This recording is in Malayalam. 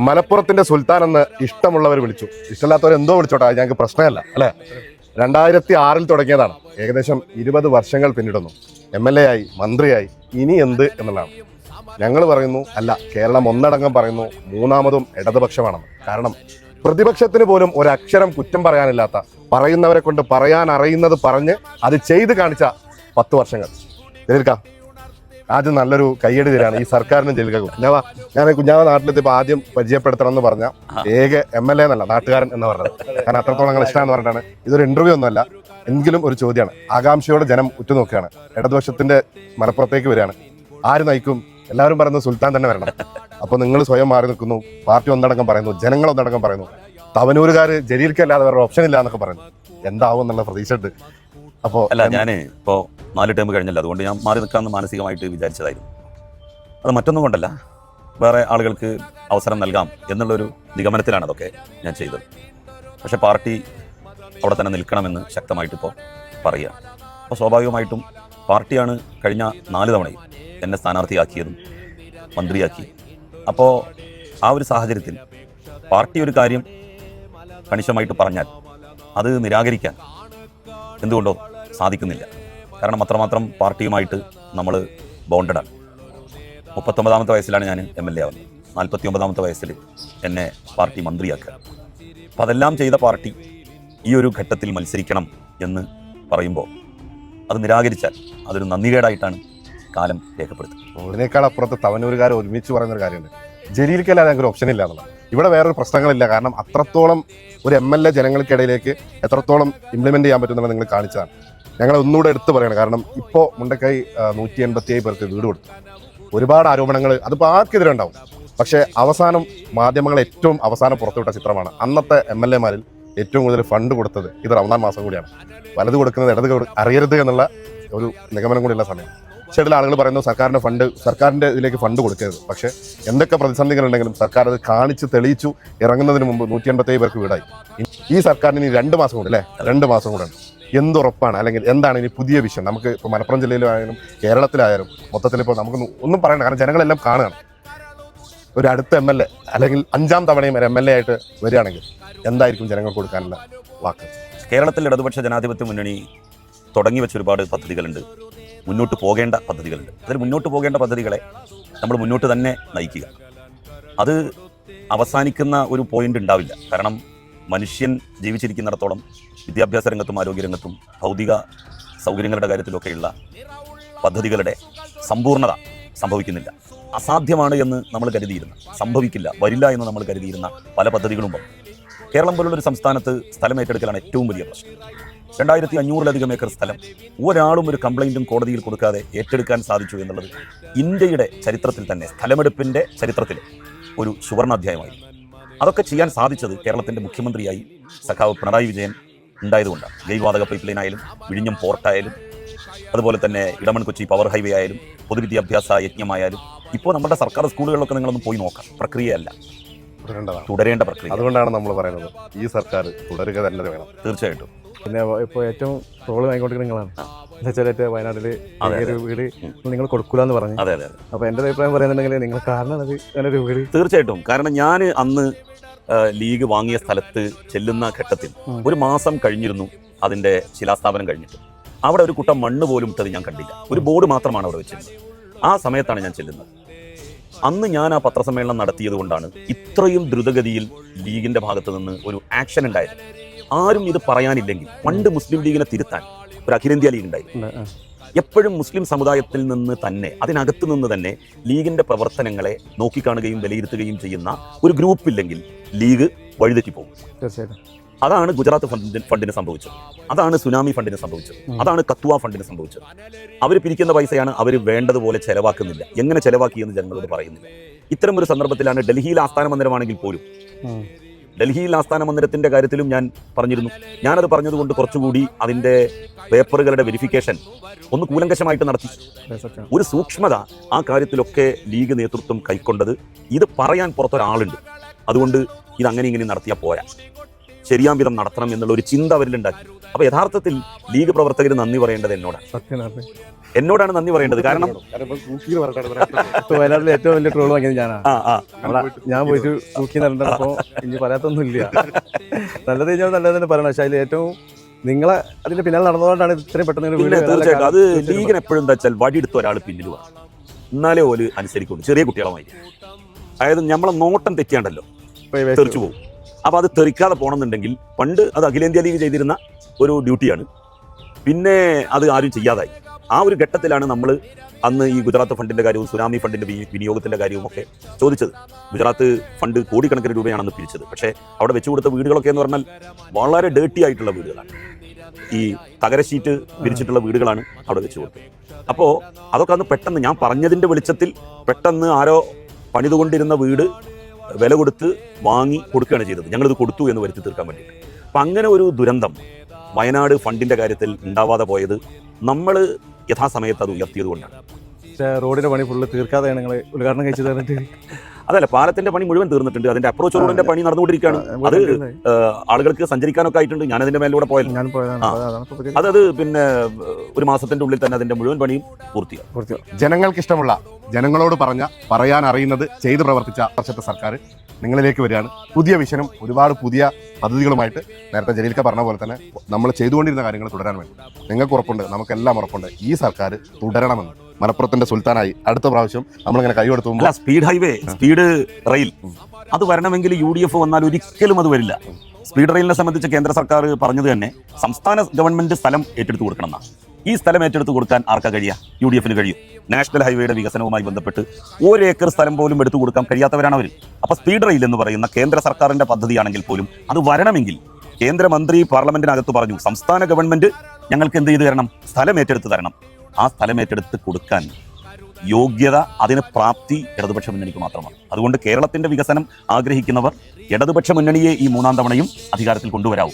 മലപ്പുറത്തിന്റെ സുൽത്താൻ എന്ന് ഇഷ്ടമുള്ളവർ വിളിച്ചു, ഇഷ്ടമില്ലാത്തവർ എന്തോ വിളിച്ചോട്ടെ, ഞങ്ങൾക്ക് പ്രശ്നമല്ല അല്ലെ. 2006 തുടങ്ങിയതാണ്, ഏകദേശം 20 വർഷങ്ങൾ പിന്നിടുന്നു. MLA ആയി, മന്ത്രിയായി, ഇനി എന്ത് എന്നുള്ളതാണ്. ഞങ്ങൾ പറയുന്നു അല്ല, കേരളം ഒന്നടങ്കം പറയുന്നു മൂന്നാമതും ഇടതുപക്ഷമാണെന്ന്. കാരണം പ്രതിപക്ഷത്തിന് പോലും ഒരക്ഷരം കുറ്റം പറയാനില്ലാത്ത, പറയുന്നവരെ കൊണ്ട് പറയാൻ അറിയുന്നത് പറഞ്ഞ് അത് ചെയ്ത് കാണിച്ച 10 വർഷങ്ങൾ. ജലീൽക്ക ആദ്യം നല്ലൊരു കയ്യടി തരാണ് ഈ സർക്കാരിനും ജലീൽക്കും. ഞാൻ കുഞ്ഞാവ നാട്ടിലെത്തിയപ്പോൾ ആദ്യം പരിചയപ്പെടുത്തണം എന്ന് പറഞ്ഞ ഏക MLA എന്നല്ല, നാട്ടുകാരൻ എന്ന് പറഞ്ഞത്. കാരണം അത്രത്തോളം നിങ്ങൾ ഇഷ്ടമാണെന്ന് പറഞ്ഞിട്ടാണ്. ഇതൊരു ഇന്റർവ്യൂ ഒന്നുമല്ല, എങ്കിലും ഒരു ചോദ്യമാണ്. ആകാംക്ഷയോടെ ജനം ഉറ്റുനോക്കുകയാണ്. ഇടതുപക്ഷത്തിന്റെ മലപ്പുറത്തേക്ക് വരികയാണ്. ആര് നയിക്കും? എല്ലാവരും പറയുന്നത് സുൽത്താൻ തന്നെ വരണം. അപ്പൊ നിങ്ങൾ സ്വയം മാറി നിൽക്കുന്നു, പാർട്ടി ഒന്നടങ്കം പറയുന്നു, ജനങ്ങൾ ഒന്നടങ്കം പറയുന്നു, തവനൂരുകാര് ജലീൽക്കല്ലാതെ വേറെ ഓപ്ഷൻ ഇല്ല എന്നൊക്കെ പറയുന്നു. എന്താവും എന്നുള്ള പ്രതീക്ഷ ഉണ്ട്. അപ്പോ അല്ല, ഞാൻ ഇപ്പോൾ 4 ടേം കഴിഞ്ഞല്ലോ, അതുകൊണ്ട് ഞാൻ മാറി നിൽക്കാമെന്ന് മാനസികമായിട്ട് വിചാരിച്ചതായിരുന്നു. അത് മറ്റൊന്നും കൊണ്ടല്ല, വേറെ ആളുകൾക്ക് അവസരം നൽകാം എന്നുള്ളൊരു നിഗമനത്തിലാണ് അതൊക്കെ ഞാൻ ചെയ്തത്. പക്ഷെ പാർട്ടി അവിടെ തന്നെ നിൽക്കണമെന്ന് ശക്തമായിട്ട് ഇപ്പോൾ പറയുക. അപ്പോൾ സ്വാഭാവികമായിട്ടും പാർട്ടിയാണ് കഴിഞ്ഞ 4 തവണയും എന്നെ സ്ഥാനാർത്ഥിയാക്കിയതും മന്ത്രിയാക്കി. അപ്പോൾ ആ ഒരു സാഹചര്യത്തിൽ പാർട്ടി ഒരു കാര്യം കണിശമായിട്ട് പറഞ്ഞാൽ അത് നിരാകരിക്കാൻ എന്തുകൊണ്ടോ സാധിക്കുന്നില്ല. കാരണം അത്രമാത്രം പാർട്ടിയുമായിട്ട് നമ്മൾ ബോണ്ടഡാണ്. 39ാമത്തെ വയസ്സിലാണ് ഞാൻ MLA ആവുന്നത്. 49ാമത്തെ വയസ്സിൽ എന്നെ പാർട്ടി മന്ത്രിയാക്കുക. അപ്പം അതെല്ലാം ചെയ്ത പാർട്ടി ഈ ഒരു ഘട്ടത്തിൽ മത്സരിക്കണം എന്ന് പറയുമ്പോൾ അത് നിരാകരിച്ചാൽ അതൊരു നന്ദികേടായിട്ടാണ് കാലം രേഖപ്പെടുത്തുന്നത്. ഇതിനേക്കാൾ അപ്പുറത്ത് തവനൂരുകാർ ഒരുമിച്ച് പറയുന്നൊരു കാര്യമുണ്ട്, ജലീൽക്കല്ലാതെ ഞങ്ങൾക്ക് ഓപ്ഷൻ ഇല്ല എന്നുള്ളത്. ഇവിടെ വേറൊരു പ്രശ്നങ്ങളില്ല. കാരണം അത്രത്തോളം ഒരു MLA ജനങ്ങൾക്കിടയിലേക്ക് എത്രത്തോളം ഇംപ്ലിമെന്റ് ചെയ്യാൻ പറ്റുന്നത് നിങ്ങൾ കാണിച്ചതാണ്. ഞങ്ങൾ ഒന്നുകൂടെ എടുത്തു പറയണം. കാരണം ഇപ്പോൾ മുണ്ടക്കൈ 187 പേർക്ക് വീട് കൊടുത്തു. ഒരുപാട് ആരോപണങ്ങൾ അതിപ്പോൾ ആർക്കെതിരെ ഉണ്ടാവും. പക്ഷേ അവസാനം മാധ്യമങ്ങൾ ഏറ്റവും അവസാനം പുറത്തുവിട്ട ചിത്രമാണ് അന്നത്തെ MLA മാരിൽ ഏറ്റവും കൂടുതൽ ഫണ്ട് കൊടുത്തത് ഇത് റമദാൻ മാസം കൂടിയാണ്. വലത് കൊടുക്കുന്നത് ഇടത് അറിയരുത് എന്നുള്ള ഒരു നിഗമനം കൂടിയുള്ള സമയം. ചില ആളുകൾ പറയുന്നു സർക്കാരിന്റെ ഇതിലേക്ക് ഫണ്ട് കൊടുക്കരുത്. പക്ഷേ എന്തൊക്കെ പ്രതിസന്ധികളുണ്ടെങ്കിലും സർക്കാർ അത് കാണിച്ച് തെളിയിച്ചു ഇറങ്ങുന്നതിന് മുമ്പ് 187 പേർക്ക് വീടായി. ഈ സർക്കാരിന് ഇനി 2 മാസം കൂടെ, അല്ലേ, 2 മാസം കൂടെ എന്തുറപ്പാണ്? അല്ലെങ്കിൽ എന്താണ് ഇനി പുതിയ വിഷയം? നമുക്ക് ഇപ്പോൾ മലപ്പുറം ജില്ലയിലായാലും കേരളത്തിലായാലും മൊത്തത്തിൽ ഇപ്പോൾ നമുക്കൊന്നും ഒന്നും പറയണ്ട. കാരണം ജനങ്ങളെല്ലാം കാണുകയാണ്. ഒരു അടുത്ത MLA അല്ലെങ്കിൽ 5ാം തവണയും ഒരു MLA ആയിട്ട് വരികയാണെങ്കിൽ എന്തായിരിക്കും ജനങ്ങൾക്ക് കൊടുക്കാനുള്ള വാക്ക്? കേരളത്തിൽ ഇടതുപക്ഷ ജനാധിപത്യ മുന്നണി തുടങ്ങി വെച്ച ഒരുപാട് പദ്ധതികളുണ്ട്, മുന്നോട്ട് പോകേണ്ട പദ്ധതികളുണ്ട്. അതിൽ മുന്നോട്ട് പോകേണ്ട പദ്ധതികളെ നമ്മൾ മുന്നോട്ട് തന്നെ നയിക്കുക. അത് അവസാനിക്കുന്ന ഒരു പോയിന്റ് ഉണ്ടാവില്ല. കാരണം മനുഷ്യൻ ജീവിച്ചിരിക്കുന്നിടത്തോളം വിദ്യാഭ്യാസ രംഗത്തും ആരോഗ്യരംഗത്തും ഭൗതിക സൗകര്യങ്ങളുടെ കാര്യത്തിലൊക്കെയുള്ള പദ്ധതികളുടെ സമ്പൂർണ്ണത സംഭവിക്കുന്നില്ല. അസാധ്യമാണ് എന്ന് നമ്മൾ കരുതിയിരുന്ന, സംഭവിക്കില്ല, വരില്ല എന്ന് നമ്മൾ കരുതിയിരുന്ന പല പദ്ധതികളും വന്നു. കേരളം പോലുള്ളൊരു സംസ്ഥാനത്ത് സ്ഥലം ഏറ്റെടുക്കലാണ് ഏറ്റവും വലിയ പ്രശ്നം. 2500-ലധികം ഏക്കർ സ്ഥലം ഒരാളും ഒരു കംപ്ലൈൻറ്റും കോടതിയിൽ കൊടുക്കാതെ ഏറ്റെടുക്കാൻ സാധിച്ചു എന്നുള്ളത് ഇന്ത്യയുടെ ചരിത്രത്തിൽ തന്നെ, സ്ഥലമെടുപ്പിൻ്റെ ചരിത്രത്തിൽ ഒരു സുവർണാധ്യായമായി. അതൊക്കെ ചെയ്യാൻ സാധിച്ചത് കേരളത്തിൻ്റെ മുഖ്യമന്ത്രിയായി സഖാവ് പിണറായി വിജയൻ ഉണ്ടായതുകൊണ്ടാണ്. ജൈവാതക പൈപ്പ് ലൈൻ ആയാലും, വിഴിഞ്ഞം പോർട്ടായാലും, അതുപോലെ തന്നെ ഇടമൺ കൊച്ചി പവർ ഹൈവേ ആയാലും, പൊതുവിദ്യാഭ്യാസ യജ്ഞമായാലും. ഇപ്പോൾ നമ്മുടെ സർക്കാർ സ്കൂളുകളിലൊക്കെ നിങ്ങളൊന്ന് പോയി നോക്കാം, പ്രക്രിയയല്ല, തുടരേണ്ട പ്രക്രിയ. അതുകൊണ്ടാണ് നമ്മൾ പറയുന്നത് ഈ സർക്കാർ തുടരുക തന്നെ വേണം. തീർച്ചയായിട്ടും. പിന്നെ ഇപ്പോൾ ഏറ്റവും പ്രോബ്ലം ആയിക്കൊണ്ടിരിക്കുന്ന നിങ്ങളാണ്. എന്താ വെച്ചാൽ വയനാട്ടിൽ ഒരു വീട് നിങ്ങൾ കൊടുക്കൂല എന്ന് പറഞ്ഞു. അതെ അതെ. അപ്പോൾ എൻ്റെ അഭിപ്രായം പറയുന്നുണ്ടെങ്കിൽ നിങ്ങൾ കാരണം അത് അങ്ങനെ ഒരു വീട്. തീർച്ചയായിട്ടും. കാരണം ഞാൻ അന്ന് ലീഗ് വാങ്ങിയ സ്ഥലത്ത് ചെല്ലുന്ന ഘട്ടത്തിൽ 1 മാസം കഴിഞ്ഞിരുന്നു അതിൻ്റെ ശിലാസ്ഥാപനം കഴിഞ്ഞിട്ട്. അവിടെ ഒരു കുട്ടം മണ്ണ് പോലും ഇട്ടത് ഞാൻ കണ്ടില്ല. ഒരു ബോർഡ് മാത്രമാണ് അവിടെ വെച്ചിരുന്നത്. ആ സമയത്താണ് ഞാൻ ചെല്ലുന്നത്. അന്ന് ഞാൻ ആ പത്രസമ്മേളനം നടത്തിയത് കൊണ്ടാണ് ഇത്രയും ദ്രുതഗതിയിൽ ലീഗിന്റെ ഭാഗത്ത് നിന്ന് ഒരു ആക്ഷൻ ഉണ്ടായത്. ആരും ഇത് പറയാനില്ലെങ്കിൽ പണ്ട് മുസ്ലിം ലീഗിനെ തിരുത്താൻ ഒരു അഖിലേന്ത്യാ ലീഗ് ഉണ്ടായി. എപ്പോഴും മുസ്ലിം സമുദായത്തിൽ നിന്ന് തന്നെ, അതിനകത്ത് നിന്ന് തന്നെ ലീഗിന്റെ പ്രവർത്തനങ്ങളെ നോക്കിക്കാണുകയും വിലയിരുത്തുകയും ചെയ്യുന്ന ഒരു ഗ്രൂപ്പ് ഇല്ലെങ്കിൽ ലീഗ് വഴിതെറ്റിപ്പോകും. തീർച്ചയായിട്ടും. അതാണ് ഗുജറാത്ത് ഫണ്ടിന് സംഭവിച്ചത്, അതാണ് സുനാമി ഫണ്ടിന് സംഭവിച്ചത്, അതാണ് കത്വ ഫണ്ടിന് സംഭവിച്ചത്. അവർ പിരിക്കുന്ന പൈസയാണ് അവർ വേണ്ടതുപോലെ ചെലവാക്കുന്നില്ല. എങ്ങനെ ചെലവാക്കിയെന്ന് ജനങ്ങളോട് പറയുന്നില്ല. ഇത്തരം ഒരു സന്ദർഭത്തിലാണ് ഡൽഹിയിൽ ആസ്ഥാന മന്ദിരമാണെങ്കിൽ പോലും, ഡൽഹിയിൽ ആസ്ഥാന മന്ദിരത്തിന്റെ കാര്യത്തിലും ഞാൻ പറഞ്ഞിരുന്നു. ഞാനത് പറഞ്ഞതുകൊണ്ട് കുറച്ചുകൂടി അതിന്റെ പേപ്പറുകളുടെ വെരിഫിക്കേഷൻ ഒന്ന് കൂലങ്കശമായിട്ട് നടത്തി. ഒരു സൂക്ഷ്മത ആ കാര്യത്തിലൊക്കെ ലീഗ് നേതൃത്വം കൈക്കൊണ്ടത്. ഇത് പറയാൻ പുറത്തൊരാളുണ്ട്, അതുകൊണ്ട് ഇത് അങ്ങനെ ഇങ്ങനെ നടത്തിയാൽ പോരാ. ശരിയാം വിധം നടത്തണം എന്നുള്ള ഒരു ചിന്ത അവരിലുണ്ടാക്കി. അപ്പോൾ യഥാർത്ഥത്തിൽ ലീഗ് പ്രവർത്തകർ നന്ദി പറയേണ്ടത് എന്നോടാണ് നന്ദി പറയേണ്ടത്. കാരണം ഇപ്പൊ വയനാട്ടിലെ ഏറ്റവും വലിയ ട്രോൾ വാങ്ങിയത് ഞാനാണ്. ഞാൻ പോയിട്ട് തൂക്കി നടന്നപ്പോ ഇനി പറയാത്തൊന്നുമില്ല. നല്ലത് കഴിഞ്ഞാൽ നല്ലത് തന്നെ പറയണം. പക്ഷെ അതിൽ ഏറ്റവും നിങ്ങളെ അതിന്റെ പിന്നാലെ നടന്നതുകൊണ്ടാണ് ഇത്രയും പെട്ടെന്ന് പിന്നെ തീർച്ചയായിട്ടും അത് ലീഗിന് എപ്പോഴും എന്താ വെച്ചാൽ വടിയെടുത്ത ഒരാൾ പിന്നിൽ വേണം, എന്നാലേ ഓല് അനുസരിക്കുള്ളൂ. ചെറിയ കുട്ടികളുമായി, അതായത് നമ്മളെ നോട്ടം തെറ്റിയാണ്ടല്ലോ തെറിച്ചു പോകും. അപ്പോൾ അത് തെറിക്കാതെ പോകണമെന്നുണ്ടെങ്കിൽ പണ്ട് അത് അഖിലേന്ത്യാ ലീഗ് ചെയ്തിരുന്ന ഒരു ഡ്യൂട്ടിയാണ്. പിന്നെ അത് ആരും ചെയ്യാതായി. ആ ഒരു ഘട്ടത്തിലാണ് നമ്മൾ അന്ന് ഈ ഗുജറാത്ത് ഫണ്ടിന്റെ കാര്യവും സുനാമി ഫണ്ടിന്റെ വിനിയോഗത്തിന്റെ കാര്യവും ഒക്കെ ചോദിച്ചത്. ഗുജറാത്ത് ഫണ്ട് കോടിക്കണക്കിന് രൂപയാണ് അന്ന് പിരിച്ചത്. പക്ഷേ അവിടെ വെച്ചു കൊടുത്ത വീടുകളൊക്കെ എന്ന് പറഞ്ഞാൽ വളരെ ഡേർട്ടി ആയിട്ടുള്ള വീടുകളാണ്. ഈ തകര ഷീറ്റ് വിരിച്ചിട്ടുള്ള വീടുകളാണ് അവിടെ വെച്ചു കൊടുത്തത്. അപ്പോൾ അതൊക്കെ അന്ന് പെട്ടെന്ന് ഞാൻ പറഞ്ഞതിന്റെ വെളിച്ചത്തിൽ പെട്ടെന്ന് ആരോ പണിതുകൊണ്ടിരുന്ന വീട് വില കൊടുത്ത് വാങ്ങി കൊടുക്കുകയാണ് ചെയ്തത്. ഞങ്ങളിത് കൊടുത്തു എന്ന് വരുത്തി തീർക്കാൻ വേണ്ടിയിട്ട്. അപ്പം അങ്ങനെ ഒരു ദുരന്തം വയനാട് ഫണ്ടിന്റെ കാര്യത്തിൽ ഉണ്ടാവാതെ പോയത് നമ്മൾ യഥാസമയത്ത് അത് ഉയർത്തിയത് കൊണ്ടാണ്. റോഡിന്റെ പണി ഫുള്ള് തീർക്കാതെയാണ് നിങ്ങൾ ഉദ്ഘാടനം കഴിച്ചു തന്നിട്ട്. അതല്ല, പാലത്തിന്റെ പണി മുഴുവൻ തീർന്നിട്ടുണ്ട്. അതിന്റെ അപ്രോച്ച് റോഡിന്റെ പണി നടന്നുകൊണ്ടിരിക്കുകയാണ്. അത് ആളുകൾക്ക് സഞ്ചരിക്കാനൊക്കെ ആയിട്ടുണ്ട്. ഞാനതിന്റെ മേലൂടെ പോയത് അത് പിന്നെ ഒരു മാസത്തിന്റെ ഉള്ളിൽ തന്നെ അതിന്റെ മുഴുവൻ പണിയും പൂർത്തിയാകും. ജനങ്ങൾക്ക് ഇഷ്ടമുള്ള, ജനങ്ങളോട് പറയാൻ അറിയുന്നത് ചെയ്ത് പ്രവർത്തിച്ച വർഷത്തെ സർക്കാർ നിങ്ങളിലേക്ക് വരികയാണ്. പുതിയ വിഷനും ഒരുപാട് പുതിയ പദ്ധതികളുമായിട്ട്. നേരത്തെ ജലീൽക്ക പറഞ്ഞ പോലെ തന്നെ നമ്മൾ ചെയ്തുകൊണ്ടിരുന്ന കാര്യങ്ങൾ തുടരാൻ വേണ്ടി നിങ്ങൾക്ക് ഉറപ്പുണ്ട്, നമുക്കെല്ലാം ഉറപ്പുണ്ട്, ഈ സർക്കാർ തുടരണമെന്ന്. മലപ്പുറത്തിന്റെ സുൽത്താനായി അടുത്ത പ്രാവശ്യം നമ്മളിങ്ങനെ കൈ കൊടുത്തു. സ്പീഡ് ഹൈവേ, സ്പീഡ് റെയിൽ അത് വരണമെങ്കിൽ UDF വന്നാൽ ഒരിക്കലും അത് വരില്ല. സ്പീഡ് റെയിലിനെ സംബന്ധിച്ച് കേന്ദ്ര സർക്കാർ പറഞ്ഞത് തന്നെ സംസ്ഥാന ഗവൺമെന്റ് സ്ഥലം ഏറ്റെടുത്ത് കൊടുക്കണം എന്നാണ്. ഈ സ്ഥലം ഏറ്റെടുത്ത് കൊടുക്കാൻ ആർക്കാ കഴിയുക? UDFന് കഴിയും. നാഷണൽ ഹൈവേയുടെ വികസനവുമായി ബന്ധപ്പെട്ട് 1 ഏക്കർ സ്ഥലം പോലും എടുത്തു കൊടുക്കാൻ കഴിയാത്തവരാണ് അവർ. അപ്പോൾ സ്പീഡ് റെയിൽ എന്ന് പറയുന്ന കേന്ദ്ര സർക്കാരിന്റെ പദ്ധതിയാണെങ്കിൽ പോലും അത് വരണമെങ്കിൽ കേന്ദ്രമന്ത്രി പാർലമെന്റിനകത്ത് പറഞ്ഞു, സംസ്ഥാന ഗവൺമെന്റ് ഞങ്ങൾക്ക് എന്ത് ചെയ്തു തരണം? സ്ഥലം ഏറ്റെടുത്ത് തരണം. ആ സ്ഥലം ഏറ്റെടുത്ത് കൊടുക്കാൻ യോഗ്യത, അതിന് പ്രാപ്തി ഇടതുപക്ഷ മുന്നണിക്ക് മാത്രമാണ്. അതുകൊണ്ട് കേരളത്തിന്റെ വികസനം ആഗ്രഹിക്കുന്നവർ ഇടതുപക്ഷ മുന്നണിയെ ഈ 3ാം തവണയും അധികാരത്തിൽ കൊണ്ടുവരാവൂ.